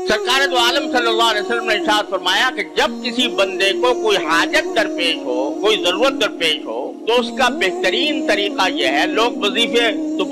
सरकार दो आलम सल्लल्लाहु अलैहि वसल्लम ने इरशाद फरमाया कि जब किसी बंदे को कोई हाजत दरपेश हो, कोई जरूरत दरपेश हो, तो उसका बेहतरीन तरीका यह है, लोग वजीफे तो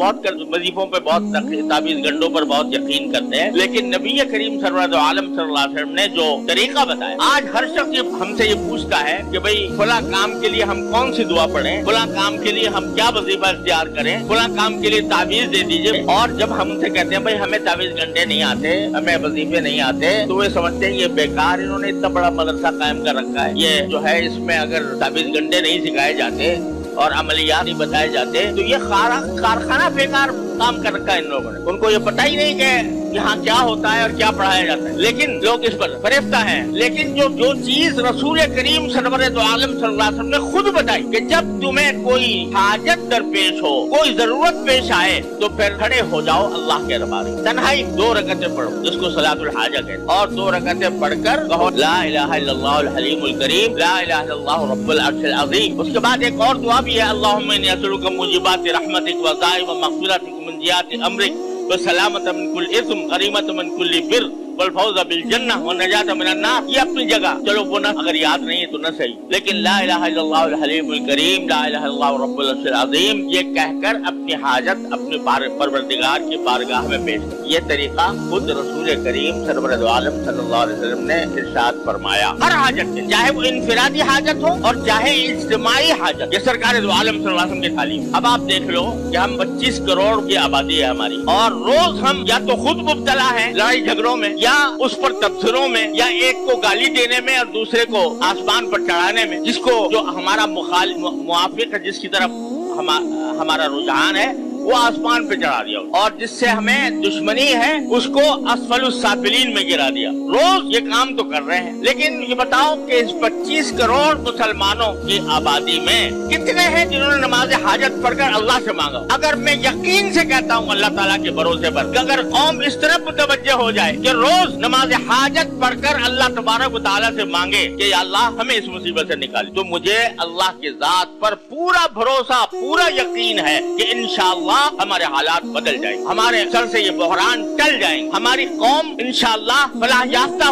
वजीफों पे बहुत ताबीज गंडों पर बहुत यकीन करते हैं, लेकिन नबी करीम सरवर दो आलम सल्लल्लाहु अलैहि वसल्लम ने जो तरीका बताया, आज हर शख्स हमसे ये पूछता है कि भाई फला काम के लिए हम कौन सी दुआ पढ़ें, फला काम के लिए हम क्या वजीफा इख्तियार करें, फला काम के लिए ताबीज दे दीजिए। और जब हम उनसे कहते हैं भाई हमें ताबीज गंडे नहीं आते, हमें वजीफे नहीं आते, तो वे समझते हैं ये बेकार, इन्होंने इतना बड़ा मदरसा कायम कर रखा है, ये जो है इसमें अगर ताबीज गंडे नहीं सिखाए जाते और अमलियात नहीं बताए जाते तो ये कारखाना बेकार काम कर रखा है इन लोगों ने। उनको ये पता ही नहीं कि यहाँ क्या होता है और क्या पढ़ाया जाता है, लेकिन लोग इस पर फरेफ्ता हैं। लेकिन जो चीज रसूल करीम सल्लल्लाहु अलैहि वसल्लम ने खुद बताई कि जब तुम्हें कोई हाजत दरपेश हो, कोई जरूरत पेश आए, तो फिर खड़े हो जाओ अल्लाह के दरबार में, तन्हाई 2 रकअतें पढ़ो जिसको सलातुल हाजा कहते हैं, और 2 रकअतें पढ़कर कहो ला इलाहा इल्लल्लाहुल हलीमुल करीम, ला इलाहा इल्लल्लाहु रब्बुल अर्शिल अज़ीम। उसके बाद एक और दुआ भी है, अल्लाहुम्मा इन्नी असअलुका मुजीबाति रहमतिक व दाइम मग़फ़िरतिक मिन जियाति अमरिक व सलामत मिन कुल्लि इस्म गनीमत मिन कुल्लि बिर वल फौज़ बिल जन्नह व नजात मिनन नार। ये अपनी जगह, चलो वो ना अगर याद नहीं है तो न सही, लेकिन ला इलाहा इल्लल्लाहुल हलीमुल करीम, ला इलाहा इल्लल्लाहु रब्बुल अर्शिल अज़ीम, ये कहकर अपनी हाजत अपने परवरदिगार की बारगाह में पेश कर। ये तरीका खुद रसूल करीम सरवर दो आलम सल्लल्लाहु अलैहि वसल्लम ने इरशाद फरमाया। हर हाजत के, चाहे वो इनफिरादी हाजत हो और चाहे इज्तिमाई हाजत, ये सरकार दो आलम सल्लल्लाहु अलैहि वसल्लम की तालीम। अब आप देख लो कि हम 25 करोड़ की आबादी है हमारी, और रोज हम या तो खुद मुब्तला हैं लड़ाई झगड़ों में, या उस पर तबसरों में, या एक को गाली देने में और दूसरे को आसमान पर चढ़ाने में, जिसको जो हमारा मुआफिक है, जिसकी तरफ हमारा रुझान है, वो आसमान पे चढ़ा दिया, और जिससे हमें दुश्मनी है उसको असफलुस साफिलीन में गिरा दिया। रोज ये काम तो कर रहे हैं, लेकिन ये बताओ कि इस 25 करोड़ मुसलमानों की आबादी में कितने हैं जिन्होंने नमाज हाजत पढ़कर अल्लाह से मांगा? अगर मैं यकीन से कहता हूँ अल्लाह ताला के भरोसे पर, अगर कौम इस तरफ मुतवज्जह हो जाए कि रोज नमाज हाजत पढ़कर अल्लाह तबारक व तआला से मांगे कि अल्लाह हमें इस मुसीबत से निकाले, तो मुझे अल्लाह की जात पर पूरा भरोसा, पूरा यकीन है कि इंशाअल्लाह हमारे हालात बदल जाएंगे, हमारे सर से ये बहरान टल जाएंगे, हमारी कौम इंशाअल्लाह फलाह याफ्ता